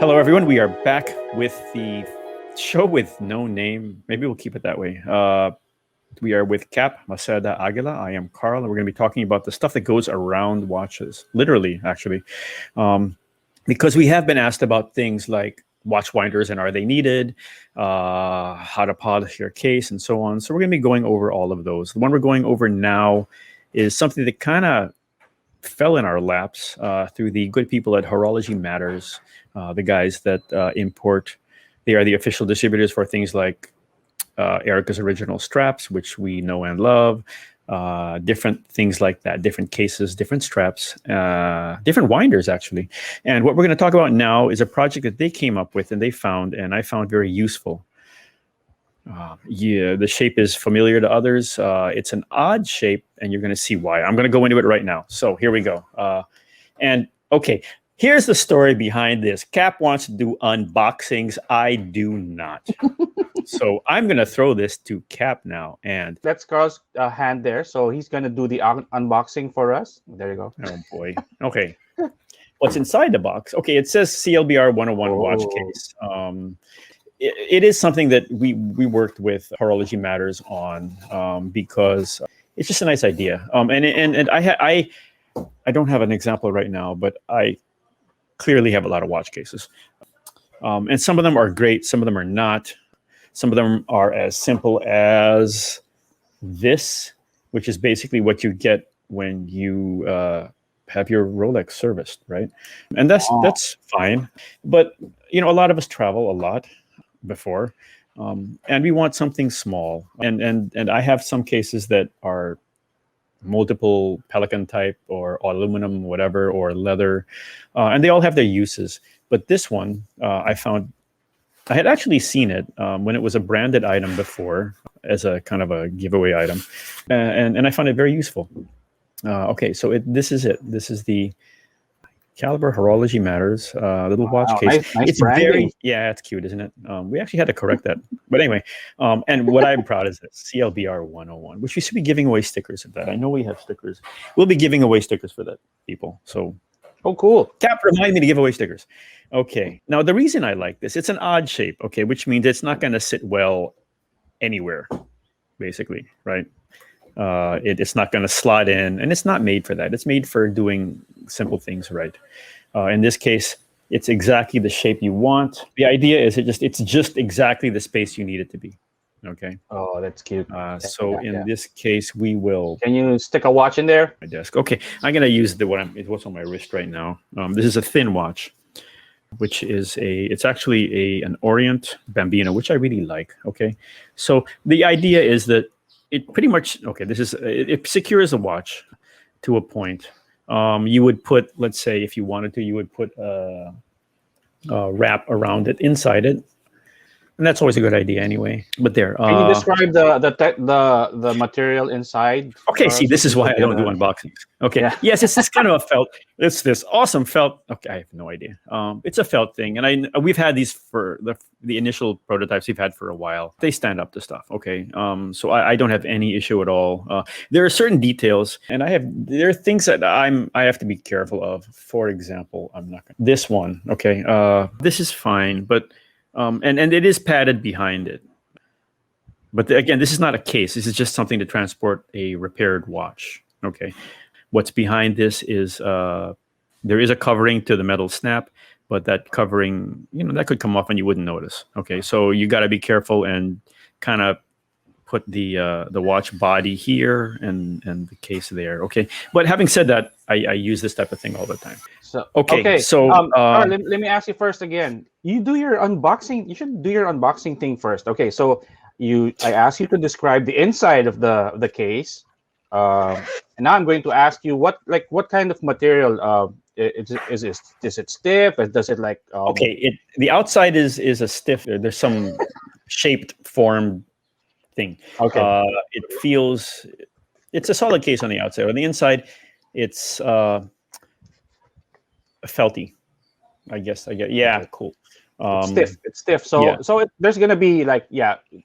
Hello, everyone. We are back with the show with no name. Maybe we'll keep it that way. We are with Cap Maceda Aguila. I am Carl, and we're going to be talking about the stuff that goes around watches, literally, actually, because we have been asked about things like watch winders and are they needed, how to polish your case, and so on. So we're going to be going over all of those. The one we're going over now is something that kind of fell in our laps through the good people at Horology Matters, the guys that import. They are the official distributors for things like Erica's original straps, which we know and love, different things like that, different cases, different straps, different winders, actually. And what we're going to talk about now is a project that they came up with and they found, and I found very useful. The shape is familiar to others. It's an odd shape, and you're going to see why. I'm going to go into it right now. So here we go. And okay, here's the story behind this. Cap wants to do unboxings. I do not. So I'm going to throw this to Cap now. And that's Carl's hand there. So he's going to do the unboxing for us. There you go. Oh, boy. Okay. What's inside the box? Okay, it says CLBR-101 watch case. It is something that we worked with Horology Matters on because it's just a nice idea. And I don't have an example right now, but I clearly have a lot of watch cases. And some of them are great. Some of them are not. Some of them are as simple as this, which is basically what you get when you have your Rolex serviced, right? And that's fine. But, a lot of us travel a lot before, and we want something small, and I have some cases that are multiple Pelican type or aluminum, whatever, or leather, and they all have their uses. But this one, I found, I had actually seen it when it was a branded item before as a kind of a giveaway item, and I found it very useful. Okay, so this is it. This is the Calibre Horology Matters little watch case. Nice it's branding. it's cute, isn't it? We actually had to correct that, but anyway. And what I'm proud is this CLBR-101, which we should be giving away stickers of that. I know we have stickers. We'll be giving away stickers for that, people. So, oh, cool. Cap, remind me to give away stickers. Okay. Now the reason I like this, it's an odd shape. Okay, which means it's not going to sit well anywhere, basically, right? It's not going to slot in, and it's not made for that. It's made for doing simple things right. In this case, it's exactly the shape you want. The idea is it's just exactly the space you need it to be. Okay. Oh, that's cute. In this case, we will. Can you stick a watch in there? My desk. Okay, I'm going to use what's on my wrist right now. This is a thin watch, which is it's actually an Orient Bambino, which I really like. Okay, so the idea is that it pretty much, it secures the watch to a point. You would put, let's say, if you wanted to, you would put a wrap around it, inside it. And that's always a good idea anyway. But there. Can you describe the material inside? Okay, see, this is why I don't do unboxings. Okay, yeah. Yes, it's this kind of a felt. It's this awesome felt. Okay, I have no idea. It's a felt thing, and we've had these for the initial prototypes we've had for a while. They stand up to stuff. Okay, so I don't have any issue at all. There are certain details, and there are things that I have to be careful of. For example, this one. Okay, this is fine, but. And it is padded behind it. But again, this is not a case. This is just something to transport a repaired watch. Okay. What's behind this is there is a covering to the metal snap, but that covering, that could come off and you wouldn't notice. Okay. So you got to be careful and kind of put the watch body here and the case there. Okay. But having said that, I use this type of thing all the time. So let me ask you first again. You do your unboxing. You should do your unboxing thing first. Okay, so I asked you to describe the inside of the case, and now I'm going to ask you what kind of material is it stiff? Does it like? The outside is a stiff. There's some shaped form thing. Okay. It's a solid case on the outside. On the inside, it's felty, I guess. Yeah, okay. Cool. It's stiff. So there's gonna be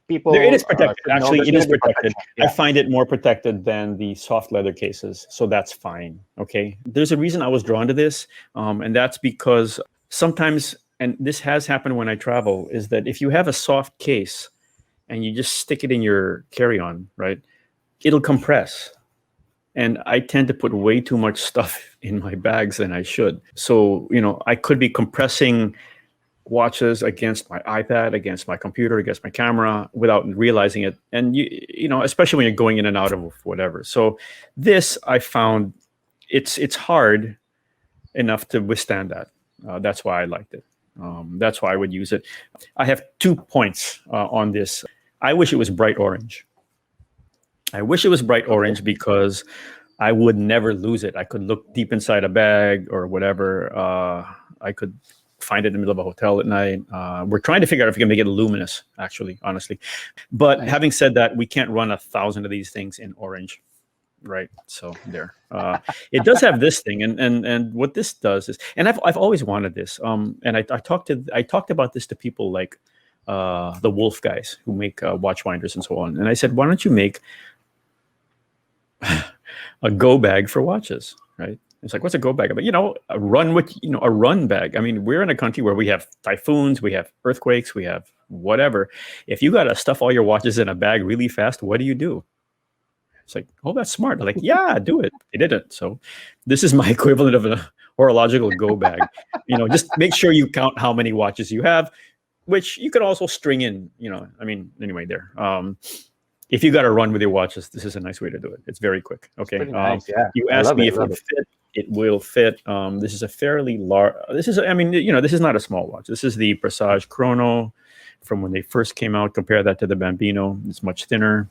people. It is protected. Actually, it is protected. Yeah. I find it more protected than the soft leather cases, so that's fine. Okay. There's a reason I was drawn to this, and that's because sometimes and this has happened when I travel, is that if you have a soft case and you just stick it in your carry-on, right, it'll compress. And I tend to put way too much stuff in my bags than I should. So, I could be compressing watches against my iPad, against my computer, against my camera without realizing it. And especially when you're going in and out of whatever. So this, I found it's hard enough to withstand that. That's why I liked it. That's why I would use it. I have 2 points on this. I wish it was bright orange. I wish it was bright orange because I would never lose it. I could look deep inside a bag or whatever. I could find it in the middle of a hotel at night. We're trying to figure out if we can make it luminous, actually, honestly. But having said that, we can't run 1,000 of these things in orange, right? So there. It does have this thing, and what this does is, and I've always wanted this. And I talked about this to people like the Wolf guys who make watch winders and so on. And I said, why don't you make a go bag for watches, right? It's like, what's a go bag? But a run bag. I mean, we're in a country where we have typhoons, we have earthquakes, we have whatever. If you got to stuff all your watches in a bag really fast, what do? It's like, oh, that's smart. I'm like, yeah, do it. They did it. So this is my equivalent of a horological go bag. Just make sure you count how many watches you have, which you can also string in, anyway, there. If you got to run with your watches, this is a nice way to do it. It's very quick. Okay. Nice, yeah. You asked me if it would fit. It will fit. This is a fairly large, this is not a small watch. This is the Presage Chrono from when they first came out. Compare that to the Bambino. It's much thinner.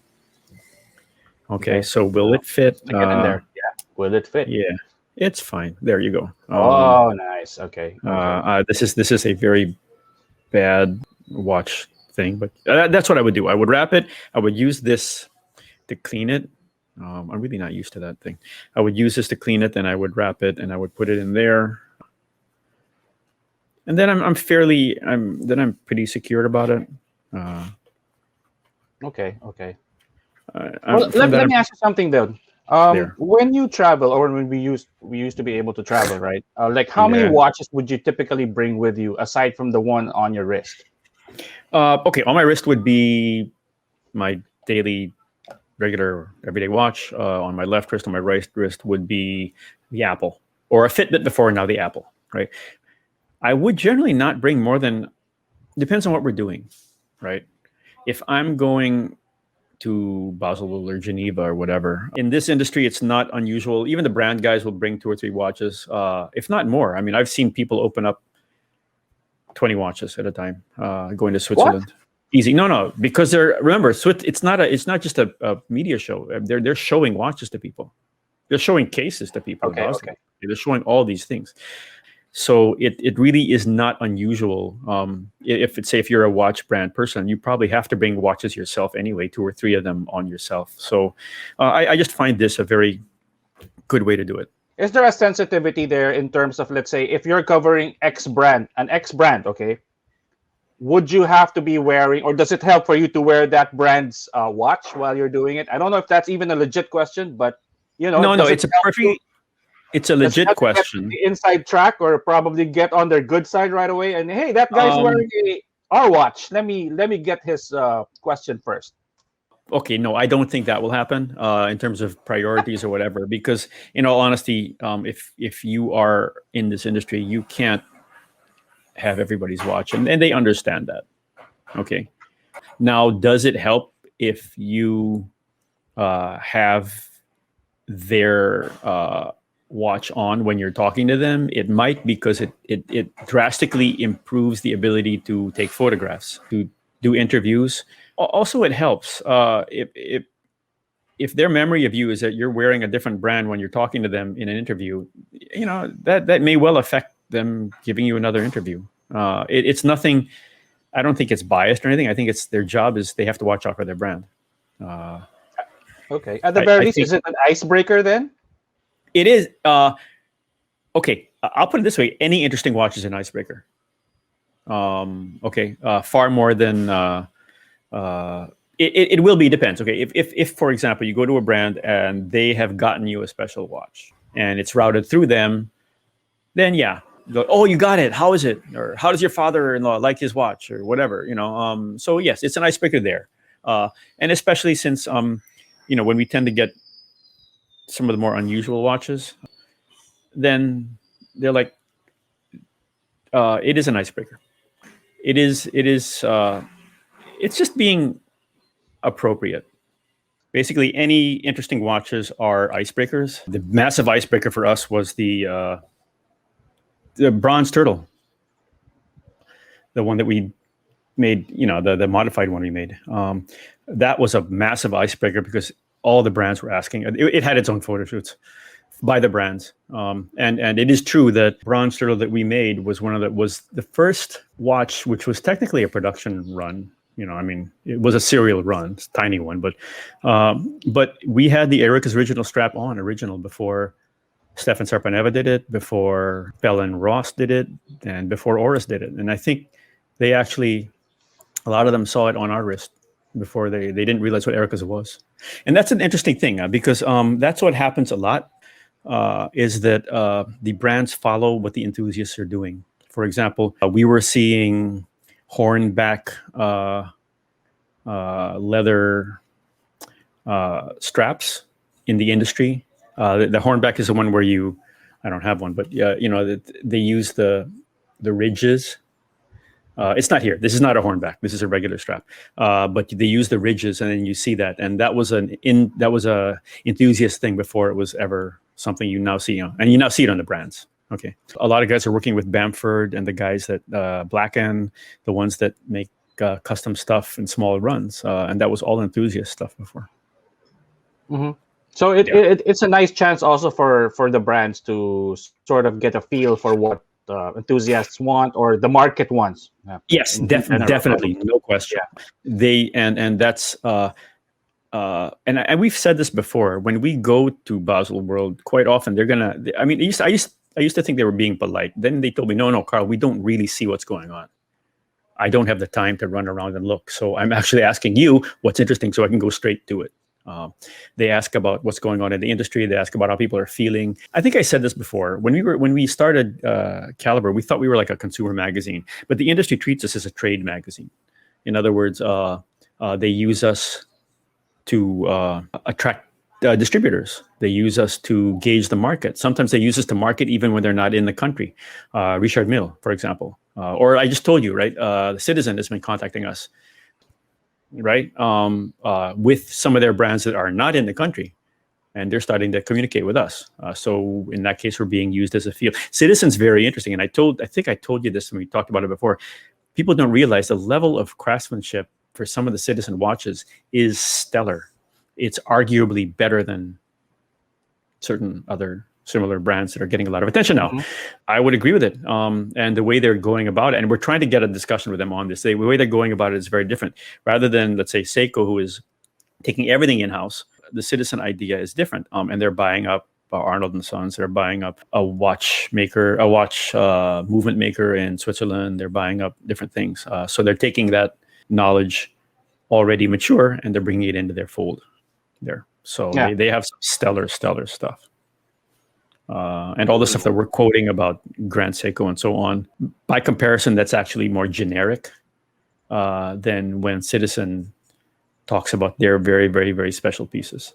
Okay. So will it fit? Get in there. Yeah. Will it fit? Yeah. It's fine. There you go. Oh, nice. Okay. This is a very bad watch thing, but that's what I would do. I would wrap it. I would use this to clean it. I'm really not used to that thing. I would use this to clean it, then I would wrap it, and I would put it in there. And then I'm pretty secured about it. Okay. Let me ask you something though. When you travel, or when we used to be able to travel, right? Like how many watches would you typically bring with you aside from the one on your wrist? Okay, on my wrist would be my daily, regular, everyday watch. On my left wrist, on my right wrist would be the Apple, or a Fitbit before, now the Apple, right? I would generally not bring more than, depends on what we're doing, right? If I'm going to Basel or Geneva or whatever, in this industry, it's not unusual. Even the brand guys will bring 2 or 3 watches, if not more. I mean, I've seen people open up 20 watches at a time, going to Switzerland. What? Easy. No, because remember, it's not just a media show. They're showing watches to people. They're showing cases to people. Okay. They're showing all these things. So it really is not unusual. If you're a watch brand person, you probably have to bring watches yourself anyway, 2 or 3 of them on yourself. So I just find this a very good way to do it. Is there a sensitivity there in terms of, let's say, if you're covering an X brand, okay, would you have to be wearing, or does it help for you to wear that brand's watch while you're doing it? I don't know if that's even a legit question, but No, it's a legit question. The inside track, or probably get on their good side right away, and hey, that guy's wearing our watch. Let me get his question first. Okay, no, I don't think that will happen in terms of priorities or whatever, because in all honesty, if you are in this industry, you can't have everybody's watch, and they understand that. Okay. Now, does it help if you have their watch on when you're talking to them? It might, because it drastically improves the ability to take photographs, to do interviews. Also, it helps if their memory of you is that you're wearing a different brand when you're talking to them in an interview, that may well affect them giving you another interview. It's nothing. I don't think it's biased or anything. I think it's their job is they have to watch out for their brand. Okay. At the very least, is it an icebreaker then? It is. Okay. I'll put it this way. Any interesting watch is an icebreaker. Okay. Far more than it will be. Depends. Okay. If for example, you go to a brand and they have gotten you a special watch and it's routed through them, then yeah, oh, you got it. How is it? Or how does your father-in-law like his watch, or whatever? So yes, it's an icebreaker there, and especially since when we tend to get some of the more unusual watches, then they're like, it is an icebreaker. It is. It's just being appropriate. Basically, any interesting watches are icebreakers. The massive icebreaker for us was the bronze turtle, the one that we made, the modified one we made. That was a massive icebreaker because all the brands were asking. It had its own photo shoots by the brands, and it is true that bronze turtle that we made was was the first watch, which was technically a production run. It was a serial run, it's a tiny one, but we had the Erica's original strap on original before Stefan Sarpaneva did it, before Bell and Ross did it, and before Oris did it. And I think they actually, a lot of them saw it on our wrist before they didn't realize what Erica's was. And that's an interesting thing because that's what happens a lot, is that the brands follow what the enthusiasts are doing. For example, we were seeing hornback leather straps in the industry. The hornback is the one where I don't have one, but they use the ridges. It's not here. This is not a hornback. This is a regular strap. But they use the ridges, and then you see that, and that was a enthusiast thing before it was ever something you now see and you now see it on the brands. Okay, a lot of guys are working with Bamford and the guys that Blacken, the ones that make custom stuff in small runs, and that was all enthusiast stuff before. Mm-hmm. So it's a nice chance also for the brands to sort of get a feel for what enthusiasts want or the market wants. Yes, definitely, no question. Yeah. And that's and we've said this before. When we go to Basel World, quite often they're gonna. I used to think they were being polite. Then they told me, no, Carl, we don't really see what's going on. I don't have the time to run around and look. So I'm actually asking you what's interesting so I can go straight to it. They ask about what's going on in the industry. They ask about how people are feeling. I think I said this before. When we started Calibre, we thought we were like a consumer magazine, but the industry treats us as a trade magazine. In other words, they use us to attract distributors. They use us to gauge the market. Sometimes they use us to market even when they're not in the country. Richard Mille, for example. Or I just told you, right? The Citizen has been contacting us, right? With some of their brands that are not in the country. And they're starting to communicate with us. So in that case, we're being used as a field. Citizen's very interesting. And I think I told you this when we talked about it before. People don't realize the level of craftsmanship for some of the Citizen watches is stellar. It's arguably better than certain other similar brands that are getting a lot of attention now. Mm-hmm. I would agree with it. And the way they're going about it, and we're trying to get a discussion with them on this. The way they're going about it is very different. Rather than, let's say, Seiko, who is taking everything in-house, the Citizen idea is different. And they're buying up Arnold and Sons. They're buying up a watch movement maker in Switzerland. They're buying up different things. So they're taking that knowledge already mature and they're bringing it into their fold there. So they have some stellar stuff. And all the stuff that we're quoting about Grand Seiko and so on, by comparison, that's actually more generic than when Citizen talks about their very, very, very special pieces.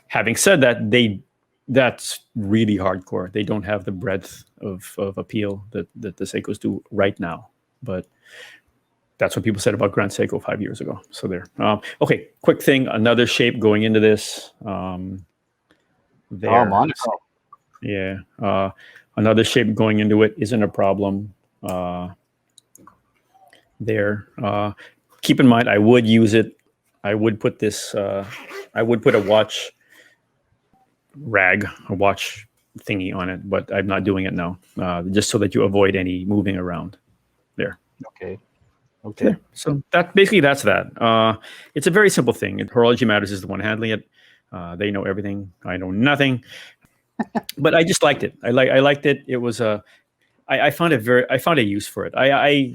Having said that, that's really hardcore. They don't have the breadth of appeal that the Seikos do right now. But that's what people said about Grand Seiko 5 years ago. So there. Okay, quick thing. Another shape going into this. Monaco. Yeah. Another shape going into it isn't a problem. There. Keep in mind, I would use it. I would put this. I would put a watch rag, a watch thingy on it, but I'm not doing it now, just so that you avoid any moving around. There. Okay. Yeah. So that's that. It's a very simple thing. Horology Matters is the one handling it. They know everything. I know nothing. But I just liked it. I liked it. It was I found a use for it.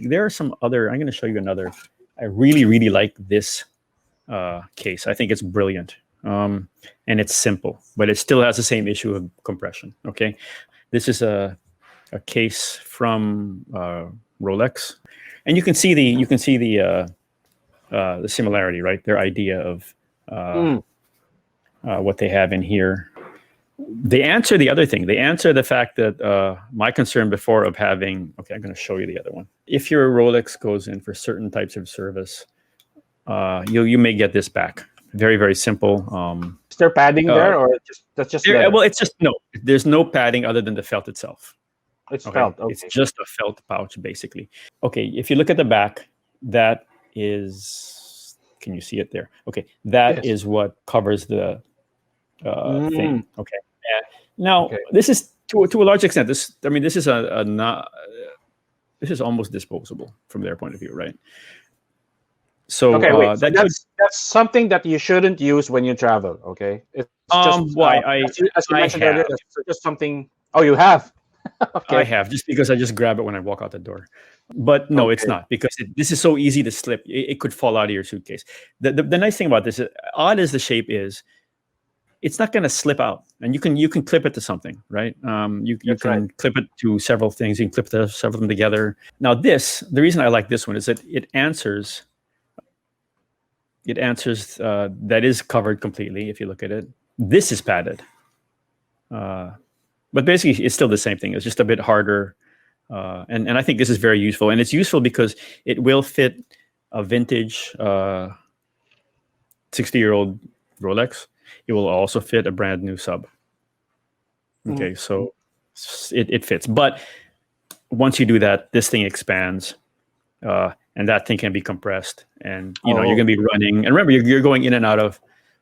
There are some other. I'm going to show you another. I really like this case. I think it's brilliant. And it's simple, but it still has the same issue of compression. Okay, this is a a case from Rolex, and you can see the similarity, right? Their idea of what they have in here. They answer the other thing. They answer the fact that my concern before of having. Okay, I'm going to show you the other one. If your Rolex goes in for certain types of service, you may get this back. Very, very simple. Is there padding there, or that's just leather? Well, it's just no. There's no padding other than the felt itself. It's felt. Okay. It's just a felt pouch, basically. Okay, if you look at the back, that is. Can you see it there? Okay, that is what covers the thing. Okay. Now this is to a large extent. This is this is almost disposable from their point of view, right? So okay, wait. So that's something that you shouldn't use when you travel. Okay, it's just as you mentioned earlier, it's just something. Oh, you have. Okay. I have, just because I just grab it when I walk out the door. But no, it's not, because this is so easy to slip. It could fall out of your suitcase. The nice thing about this, odd as the shape is, it's not going to slip out, and you can clip it to something, right? You can clip it to several things. You can clip several of them together. Now, the reason I like this one is that it answers. That is covered completely. If you look at it, this is padded, but basically it's still the same thing. It's just a bit harder, and I think this is very useful. And it's useful because it will fit a vintage 60-year-old Rolex. It will also fit a brand new sub. Okay, so it fits. But once you do that, this thing expands, and that thing can be compressed. And you're going to be running. And remember, you're going in and out of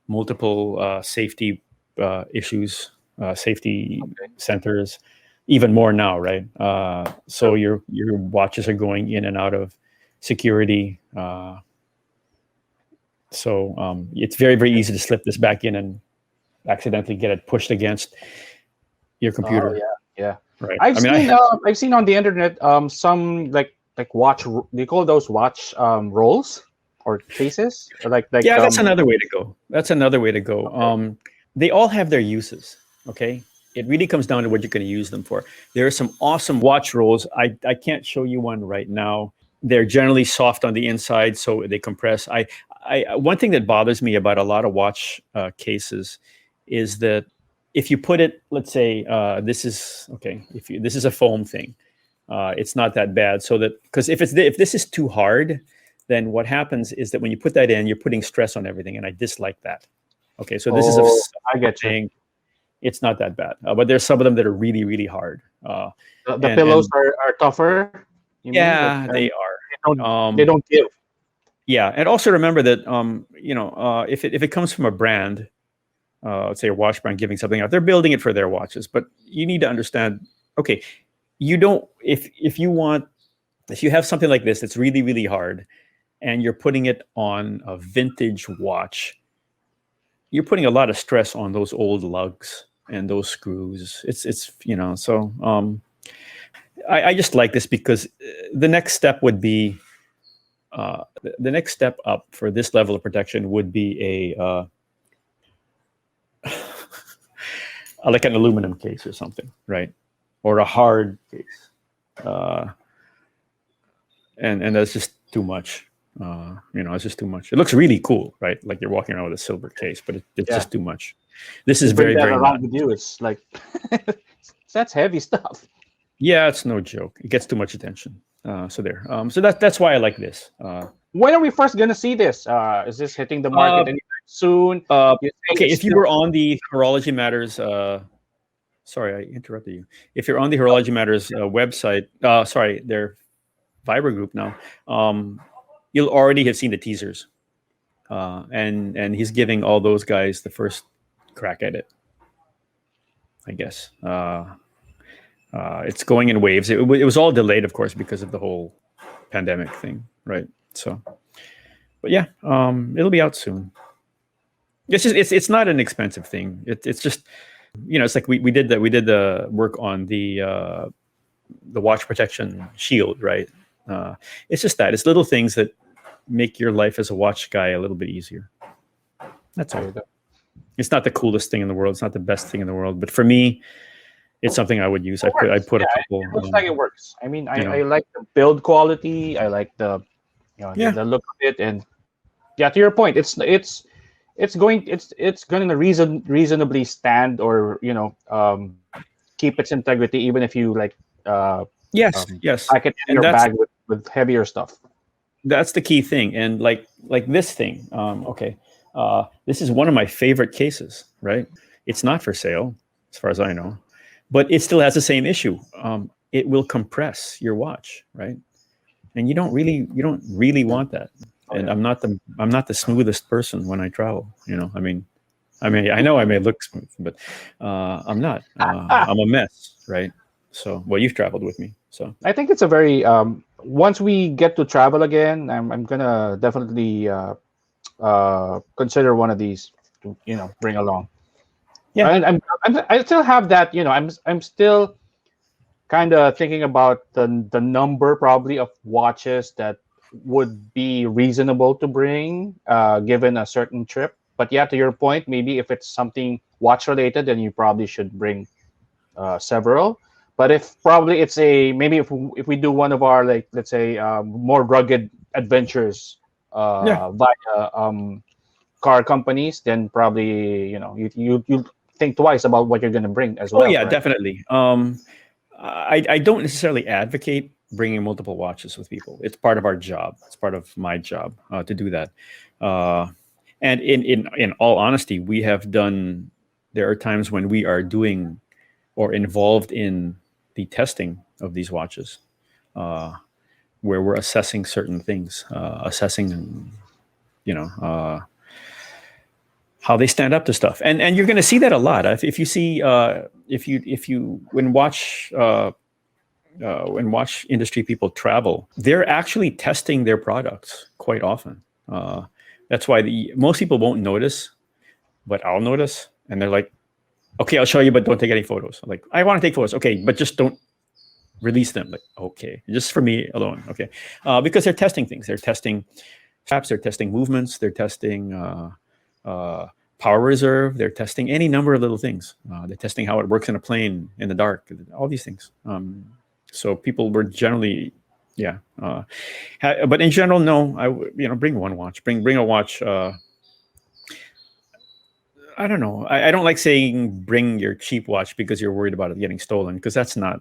multiple safety issues, safety centers, even more now, right? So your watches are going in and out of security. So it's very, very easy to slip this back in and accidentally get it pushed against your computer. Yeah. Right. I've seen on the internet some like watch. They call those watch rolls or cases. That's another way to go. Okay. They all have their uses. Okay. It really comes down to what you're going to use them for. There are some awesome watch rolls. I can't show you one right now. They're generally soft on the inside, so they compress. One thing that bothers me about a lot of watch cases is that if you put it, let's say this is okay. This is a foam thing, it's not that bad. So that, because if this is too hard, then what happens is that when you put that in, you're putting stress on everything, and I dislike that. Okay, so this is I get you. It's not that bad, but there's some of them that are really, really hard. The pillows are tougher. Yeah, they are. They don't give. Yeah, and also remember that if it comes from a brand, let's say a watch brand giving something out, they're building it for their watches. But you need to understand, okay, you don't if you have something like this that's really, really hard, and you're putting it on a vintage watch, you're putting a lot of stress on those old lugs and those screws. It's so I just like this because the next step would be. The next step up for this level of protection would be a like an aluminum case or something, right? Or a hard case, and that's just too much. It's just too much. It looks really cool, right? Like you're walking around with a silver case, but it's just too much. This is very, very around with you. It's like that's heavy stuff. Yeah, it's no joke. It gets too much attention. So that's why I like this. When are we first gonna see this? Is this hitting the market anytime soon? Okay, if you were on the Horology Matters, sorry, I interrupted you. If you're on the Horology Matters website, their Viber group now, you'll already have seen the teasers, and he's giving all those guys the first crack at it, I guess. It's going in waves. It was all delayed, of course, because of the whole pandemic thing, right? So, but yeah, it'll be out soon. It's not an expensive thing. It's just, it's like we did the work on the watch protection shield, right? It's just that it's little things that make your life as a watch guy a little bit easier. That's all. It's not the coolest thing in the world. It's not the best thing in the world, but for me, it's something I would use. I put a couple. It looks like it works. I mean, you know. I like the build quality. I like the the look of it, and yeah, to your point, it's going to reasonably stand, or keep its integrity, even if you like yes pack it in your bag with heavier stuff. That's the key thing. And like this thing, this is one of my favorite cases, right? It's not for sale as far as I know, but it still has the same issue. It will compress your watch, right? And you don't really want that. And I'm not the smoothest person when I travel. I mean, I know I may look smooth, but I'm not. I'm a mess, right? So, well, you've traveled with me, so I think it's a very once we get to travel again, I'm gonna definitely consider one of these to bring along. Yeah, and I still have that. I'm still kind of thinking about the number probably of watches that would be reasonable to bring given a certain trip. But yeah, to your point, maybe if it's something watch related, then you probably should bring several. But if we do one of our, like, let's say more rugged adventures via car companies, then probably you think twice about what you're going to bring as well. Oh yeah, right? Definitely. I don't necessarily advocate bringing multiple watches with people. It's part of our job. It's part of my job to do that. And in all honesty, we have done. There are times when we are doing or involved in the testing of these watches, where we're assessing certain things, assessing, how they stand up to stuff, and you're going to see that a lot. If you see, when watch industry people travel, they're actually testing their products quite often. That's why most people won't notice, but I'll notice, and they're like, "Okay, I'll show you, but don't take any photos." I'm like, I want to take photos, okay, but just don't release them. Like, okay, just for me alone, okay, because they're testing things. They're testing straps. They're testing movements. They're testing power reserve. They're testing any number of little things. They're testing how it works in a plane in the dark. All these things. So people were generally, but in general, no. Bring one watch. Bring a watch. I don't know. I don't like saying bring your cheap watch because you're worried about it getting stolen, because that's no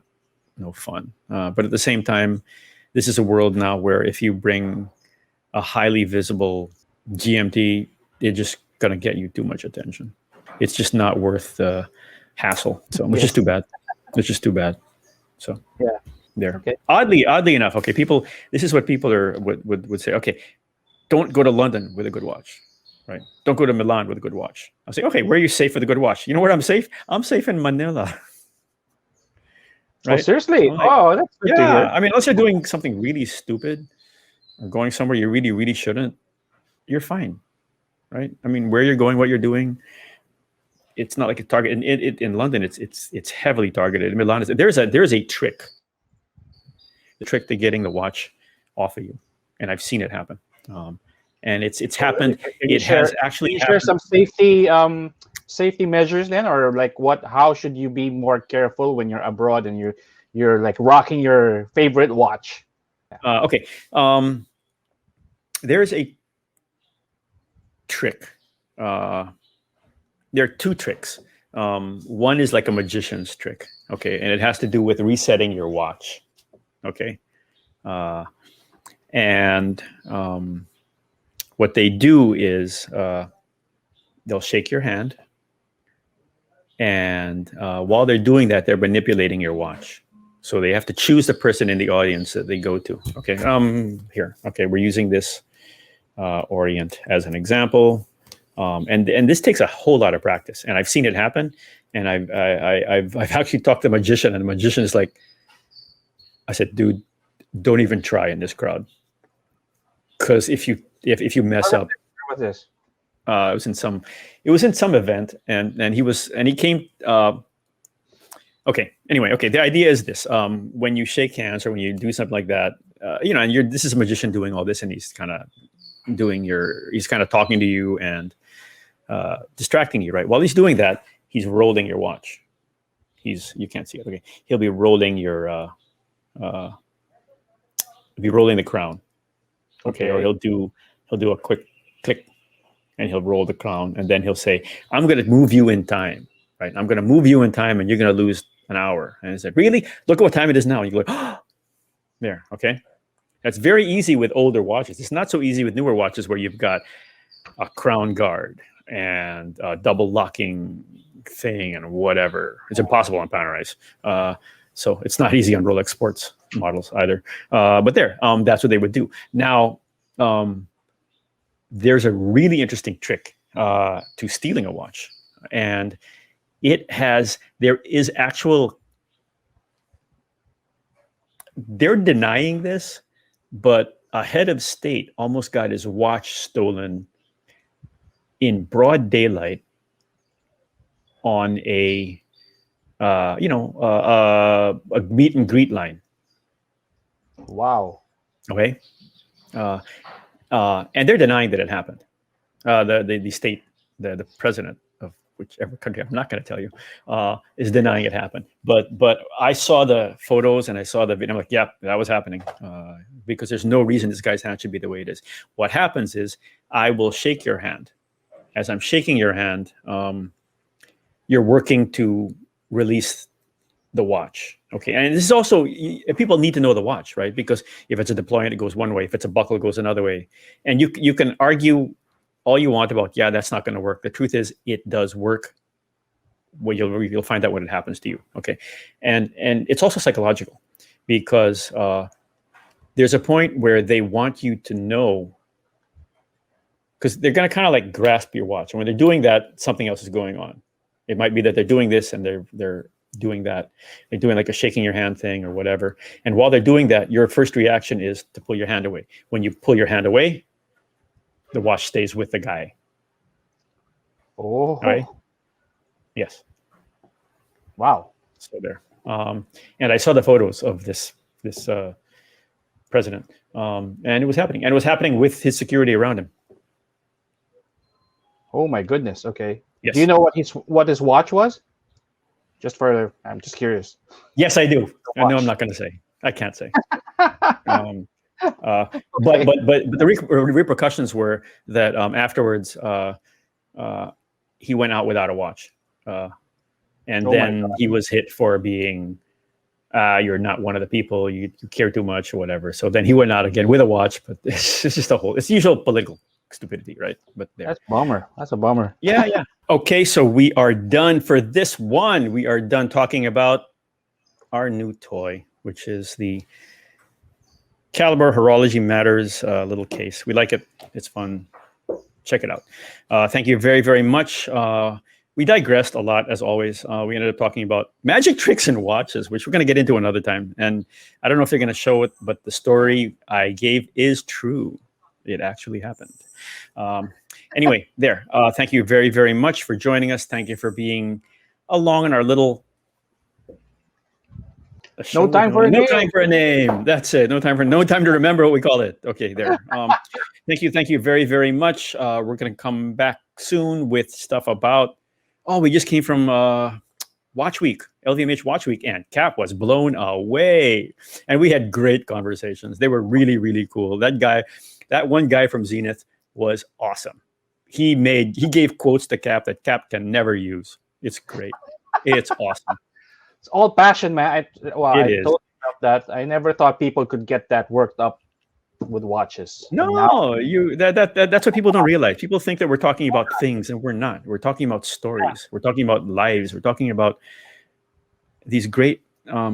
fun. But at the same time, this is a world now where if you bring a highly visible GMT, they're just going to get you too much attention. It's just not worth the hassle. So, which is too bad. It's just too bad. So, yeah. There. Okay. Oddly enough, okay, people. This is what people would say. Okay, don't go to London with a good watch, right? Don't go to Milan with a good watch. I'll say, okay, where are you safe with a good watch? You know where I'm safe? I'm safe in Manila. Right? Oh, seriously? Like, that's good to hear. I mean, unless you're doing something really stupid or going somewhere you really, really shouldn't, you're fine, right? I mean, where you're going, what you're doing, it's not like a target. In London, it's heavily targeted. In Milan, there's a trick. The trick to getting the watch off of you, and I've seen it happen. And it's happened. It has actually share some safety measures then, or like how should you be more careful when you're abroad and you're like rocking your favorite watch? Okay. There's a trick. There are two tricks. One is like a magician's trick. Okay. And it has to do with resetting your watch. Okay. What they do is they'll shake your hand, and while they're doing that, they're manipulating your watch. So they have to choose the person in the audience that they go to. Okay, here. Okay, we're using this Orient as an example, and this takes a whole lot of practice. And I've seen it happen, and I've actually talked to a magician, and the magician is like, I said, dude, don't even try in this crowd, because if you mess up, what's this? It was in some event, and he came. Okay. Anyway, okay. The idea is this: when you shake hands or when you do something like that, and this is a magician doing all this, and he's kind of talking to you and distracting you, right? While he's doing that, he's rolling your watch. you can't see it. Okay, he'll be rolling be rolling the crown. Okay, or he'll do a quick click, and he'll roll the crown, and then he'll say, "I'm going to move you in time, right? I'm going to move you in time, and you're going to lose an hour." And he said, "Really? Look at what time it is now." And you go, "Oh, there." Okay, that's very easy with older watches. It's not so easy with newer watches where you've got a crown guard and a double locking thing and whatever. It's impossible on Panerais. So it's not easy on Rolex Sports models either. But that's what they would do. Now, there's a really interesting trick to stealing a watch. And they're denying this, but a head of state almost got his watch stolen in broad daylight on a meet and greet line. Wow. Okay. And they're denying that it happened. The state, the president of whichever country, I'm not going to tell you, is denying it happened. But I saw the photos and I saw the video. I'm like, yeah, that was happening. Because there's no reason this guy's hand should be the way it is. What happens is I will shake your hand. As I'm shaking your hand, you're working to release the watch. Okay. And this is also, people need to know the watch, right? Because if it's a deployment, it goes one way. If it's a buckle, it goes another way. And you can argue all you want about, yeah, that's not going to work. The truth is it does work. Well, you'll find out when it happens to you. Okay. And it's also psychological because there's a point where they want you to know, because they're going to kind of like grasp your watch. And when they're doing that, something else is going on. It might be that they're doing this and they're doing that. They're doing like a shaking your hand thing or whatever. And while they're doing that, your first reaction is to pull your hand away. When you pull your hand away, the watch stays with the guy. Oh. Right? Yes. Wow. So there. And I saw the photos of this president. And it was happening. And it was happening with his security around him. Oh my goodness. Okay. Yes. Do you know what his watch was? I'm just curious. Yes, I do. I know I'm not going to say. I can't say. Okay. But the repercussions were that afterwards he went out without a watch, and then he was hit for being you're not one of the people, you care too much or whatever. So then he went out again with a watch. But it's just it's usual political stupidity, right? But that's a bummer. That's a bummer. Yeah. Okay, so we are done for this one. We are done talking about our new toy, which is the Calibre Horology Matters little case. We like it. It's fun. Check it out. Thank you very, very much. We digressed a lot, as always. We ended up talking about magic tricks and watches, which we're going to get into another time. And I don't know if they're going to show it, but the story I gave is true. It actually happened. Anyway, there. Thank you very, very much for joining us. Thank you for being along in our little No time for a name. That's it. No time to remember what we call it. Okay, there. Thank you very, very much. We're going to come back soon with stuff about. We just came from Watch Week, LVMH Watch Week, and Cap was blown away, and we had great conversations. They were really, really cool. That one guy from Zenith was awesome. He gave quotes to Cap that Cap can never use. It's great. It's awesome. It's all passion, man. It is. Totally felt that. I never thought people could get that worked up with watches. No, that's what people don't realize. People think that we're talking about things, and we're not. We're talking about stories. Yeah. We're talking about lives. We're talking about these great. I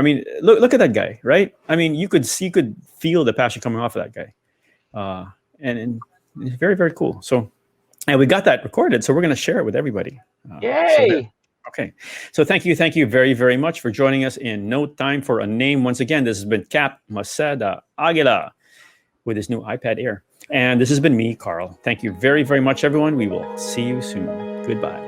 mean, look at that guy, right? I mean, you could feel the passion coming off of that guy, and it's very, very cool. So, and we got that recorded, so we're going to share it with everybody. Yay! Okay, so thank you very, very much for joining us in No Time for a Name. Once again, this has been Cap Maceda Aguila with his new iPad Air. And this has been me, Carl. Thank you very, very much, everyone. We will see you soon. Goodbye.